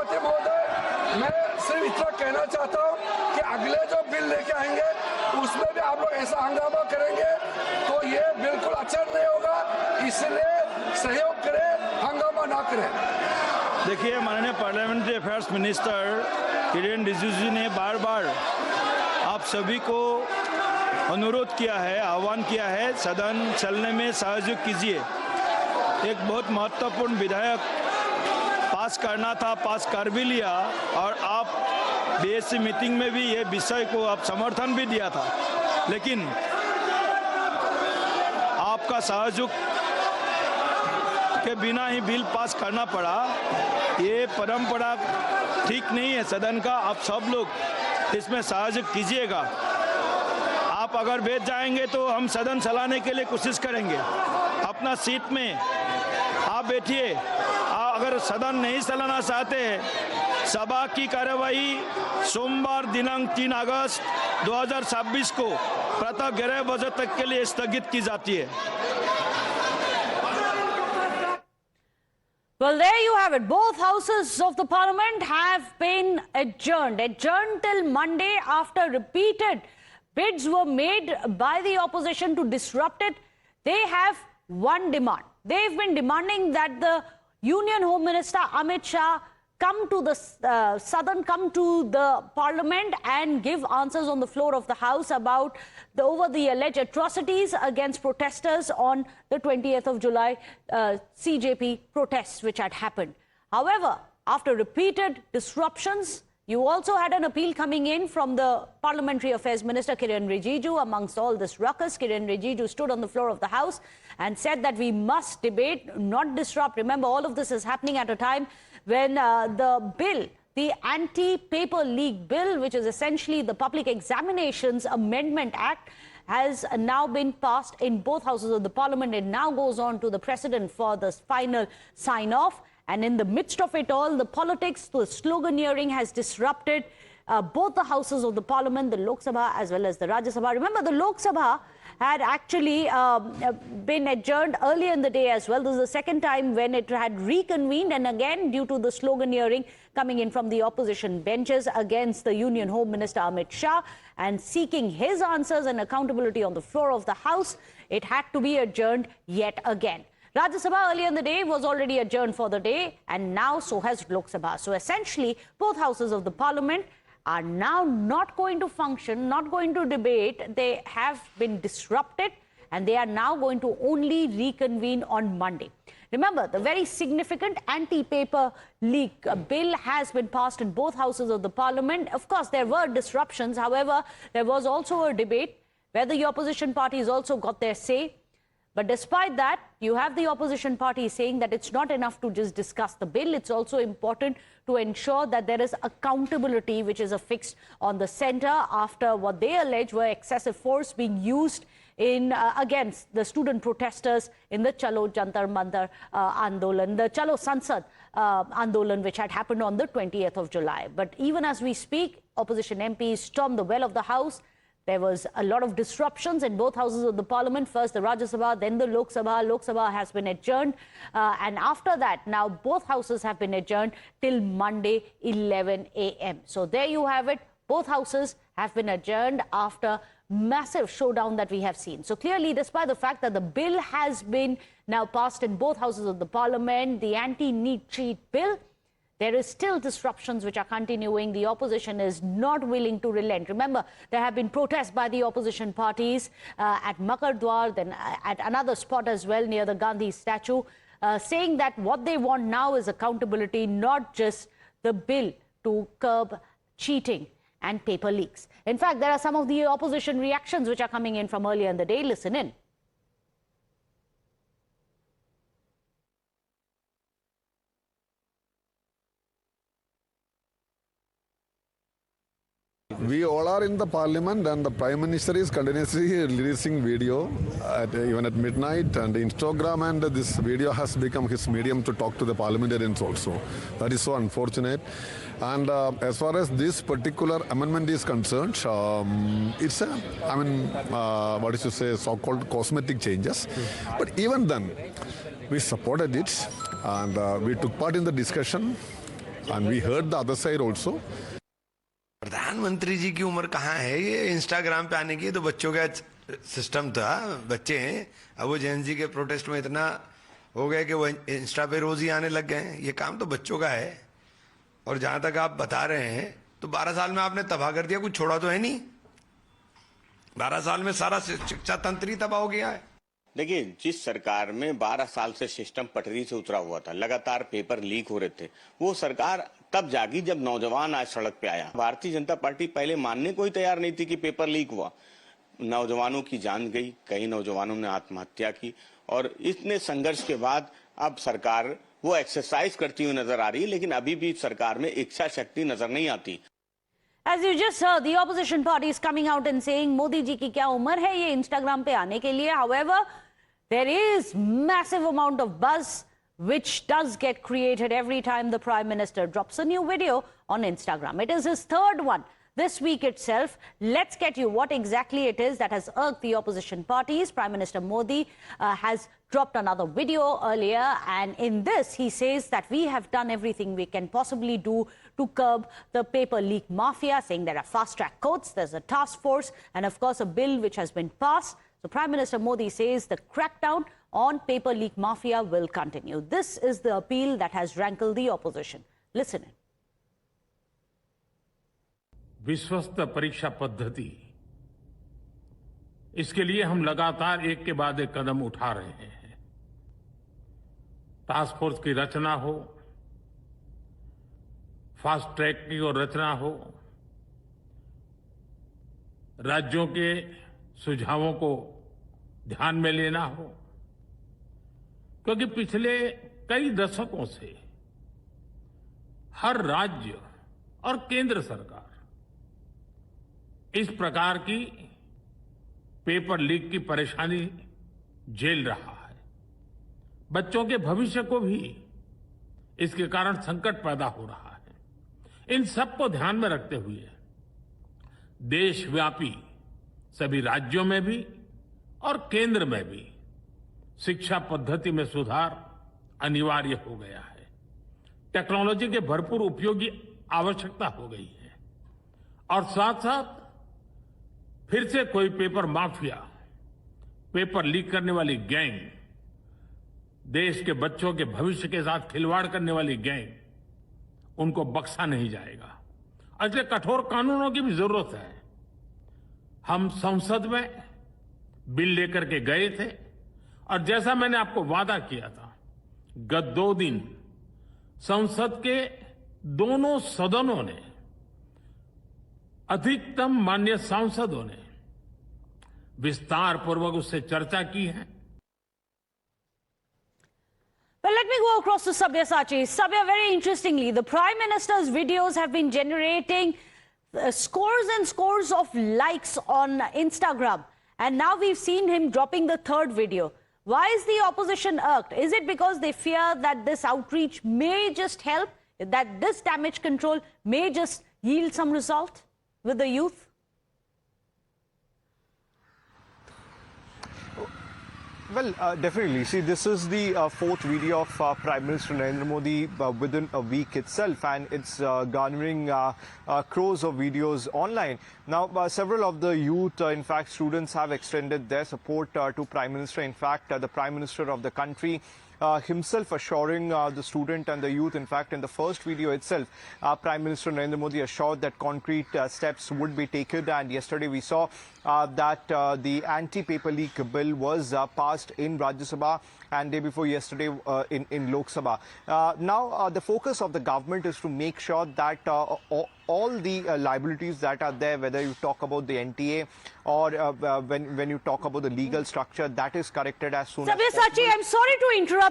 सभापति महोदय, मैं सिर्फ इतना कहना चाहता हूँ कि अगले जो बिल लेके आएंगे उसमें भी आप लोग ऐसा हंगामा करेंगे तो ये बिल्कुल अच्छा नहीं होगा, इसलिए सहयोग करें, हंगामा ना करें। देखिए, माननीय parliamentary affairs minister Kiren Rijiju ने बार बार आप सभी को अनुरोध किया है, आह्वान किया है, सदन चलने में सहयोग कीजिए। एक बहुत महत्वपूर्ण विधेयक पास करना था, पास कर भी लिया, और आप बीएससी मीटिंग में भी ये विषय को आप समर्थन भी दिया था, लेकिन आपका सहयोग के बिना ही बिल पास करना पड़ा। ये परंपरा ठीक नहीं है सदन का। आप सब लोग इसमें सहयोग कीजिएगा। आप अगर बैठ जाएंगे तो हम सदन चलाने के लिए कोशिश करेंगे। अपना सीट में आप बैठिए। अगर सदन नहीं चलाना चाहते हैं, सभा की कार्यवाही सोमवार दिनांक 3 अगस्त 2026 को प्रातः 11 बजे तक के लिए स्थगित की जाती है। Well, there you have it. Both houses of the parliament have been adjourned till Monday after repeated bids were made by the opposition to disrupt it. They have one demand. They've been demanding that the Union Home Minister Amit Shah come to the come to the parliament and give answers on the floor of the House about over the alleged atrocities against protesters on the 20th of July CJP protests which had happened. However, after repeated disruptions, you also had an appeal coming in from the Parliamentary Affairs Minister Kiren Rijiju. Amongst all this ruckus, Kiren Rijiju stood on the floor of the House and said that we must debate, not disrupt. Remember, all of this is happening at a time when the bill, the Anti-Paper Leak Bill, which is essentially the Public Examinations Amendment Act, has now been passed in both houses of the Parliament. It now goes on to the President for the final sign-off. And in the midst of it all, the politics, the sloganeering has disrupted both the houses of the Parliament, the Lok Sabha as well as the Rajya Sabha. Remember, the Lok Sabha had actually been adjourned earlier in the day as well. This is the second time when it had reconvened, and again due to the sloganeering coming in from the opposition benches against the Union Home Minister Amit Shah and seeking his answers and accountability on the floor of the House, it had to be adjourned yet again. Rajya Sabha earlier in the day was already adjourned for the day, and now so has Lok Sabha. So essentially, both houses of the Parliament are now not going to function, not going to debate. They have been disrupted, and they are now going to only reconvene on Monday. Remember, the very significant anti-paper leak bill has been passed in both houses of the Parliament. Of course, there were disruptions. However, there was also a debate where the opposition parties also got their say. But despite that, you have the opposition party saying that it's not enough to just discuss the bill. It's also important to ensure that there is accountability which is affixed on the centre after what they allege were excessive force being used in against the student protesters in the Chalo Jantar Mantar Andolan, the Chalo Sansad Andolan, which had happened on the 20th of July. But even as we speak, opposition MPs stormed the well of the House. There was a lot of disruptions in both houses of the Parliament. First the Rajya Sabha, then the Lok Sabha. Lok Sabha has been adjourned. And after that, now both houses have been adjourned till Monday, 11 a.m. So there you have it. Both houses have been adjourned after massive showdown that we have seen. So clearly, despite the fact that the bill has been now passed in both houses of the Parliament, the anti-NEET cheat bill, there is still disruptions which are continuing. The opposition is not willing to relent. Remember, there have been protests by the opposition parties at Makardwar, then at another spot as well near the Gandhi statue, saying that what they want now is accountability, not just the bill to curb cheating and paper leaks. In fact, there are some of the opposition reactions which are coming in from earlier in the day. Listen in. We all are in the parliament, and the Prime Minister is continuously releasing video even at midnight, and Instagram, and this video has become his medium to talk to the parliamentarians also. That is so unfortunate. And as far as this particular amendment is concerned, it's a, what is to say, so-called cosmetic changes. But even then, we supported it, and we took part in the discussion. and we heard the other side also. प्रधानमंत्री जी की उम्र कहाँ है ये Instagram पे आने की? तो बच्चों का सिस्टम था, बच्चे हैं। अब वो जेन जी के प्रोटेस्ट में इतना हो गए कि वो इंस्टा पे रोज ही आने लग गए हैं। ये काम तो बच्चों का है। और जहां तक आप बता रहे हैं तो 12 साल में आपने तबाह कर दिया, कुछ छोड़ा तो है नहीं। 12 साल में सारा शिक्षा तंत्र ही तबाह हो गया है। देखिए, जिस सरकार में 12 साल से सिस्टम पटरी से उतरा हुआ था, लगातार पेपर लीक हो रहे थे, वो सरकार तब जागी जब नौजवान आज सड़क पे आया। भारतीय जनता पार्टी पहले मानने को ही तैयार नहीं थी कि पेपर लीक हुआ। नौजवानों की जान गई, कई नौजवानों ने आत्महत्या की, और इतने संघर्ष के बाद अब सरकार वो एक्सरसाइज करती हुई नजर आ रही है, लेकिन अभी भी सरकार में इच्छा शक्ति नजर नहीं आती। As you just heard, the opposition party is coming out and saying Modi ji की क्या उम्र है ये इंस्टाग्राम पे आने के लिए. However, there is massive amount of buzz which does get created every time the Prime Minister drops a new video on Instagram. It is his third one this week itself. Let's get you what exactly it is that has irked the opposition parties. Prime Minister Modi has dropped another video earlier, and in this he says that we have done everything we can possibly do to curb the paper leak mafia, saying there are fast-track courts, there's a task force, and of course a bill which has been passed. So Prime Minister Modi says the crackdown on paper leak mafia will continue. This is the appeal that has rankled the opposition. Listen in. विश्वस्त परीक्षा पद्धति, इसके लिए हम लगातार एक के बाद एक कदम उठा रहे हैं। टास्क फोर्स की रचना हो, फास्ट ट्रैक की और रचना हो, राज्यों के सुझावों को ध्यान में लेना हो, क्योंकि पिछले कई दशकों से हर राज्य और केंद्र सरकार इस प्रकार की पेपर लीक की परेशानी झेल रहा है। बच्चों के भविष्य को भी इसके कारण संकट पैदा हो रहा है। इन सबको ध्यान में रखते हुए देशव्यापी सभी राज्यों में भी और केंद्र में भी शिक्षा पद्धति में सुधार अनिवार्य हो गया है। टेक्नोलॉजी के भरपूर उपयोग की आवश्यकता हो गई है, और साथ साथ फिर से कोई पेपर माफिया, पेपर लीक करने वाली गैंग, देश के बच्चों के भविष्य के साथ खिलवाड़ करने वाली गैंग, उनको बख्शा नहीं जाएगा। इसलिए कठोर कानूनों की भी जरूरत है। हम संसद में बिल लेकर के गए थे, और जैसा मैंने आपको वादा किया था, गत 2 दिन संसद के दोनों सदनों ने, अधिकतम माननीय सांसदों ने विस्तार पूर्वक उससे चर्चा की है। Well, let me go across to Sabyasachi. Sabya, very interestingly, the Prime Minister's videos have been generating scores and scores of likes on Instagram. And now we've seen him dropping the third video. Why is the opposition irked? Is it because they fear that this outreach may just help, that this damage control may just yield some result with the youth? Well, definitely. See, this is the 4th video of Prime Minister Narendra Modi within a week itself, and it's garnering crores of videos online. Now, several of the youth, in fact, students have extended their support to Prime Minister. In fact, the Prime Minister of the country himself assuring the student and the youth, in fact, in the first video itself, Prime Minister Narendra Modi assured that concrete steps would be taken. And yesterday we saw that the anti-paper leak bill was passed in Rajya Sabha, and day before yesterday in Lok Sabha. Now the focus of the government is to make sure that all the liabilities that are there, whether you talk about the NTA or when you talk about the legal structure, that is corrected as soon as possible. Sabyasachi, I'm sorry to interrupt.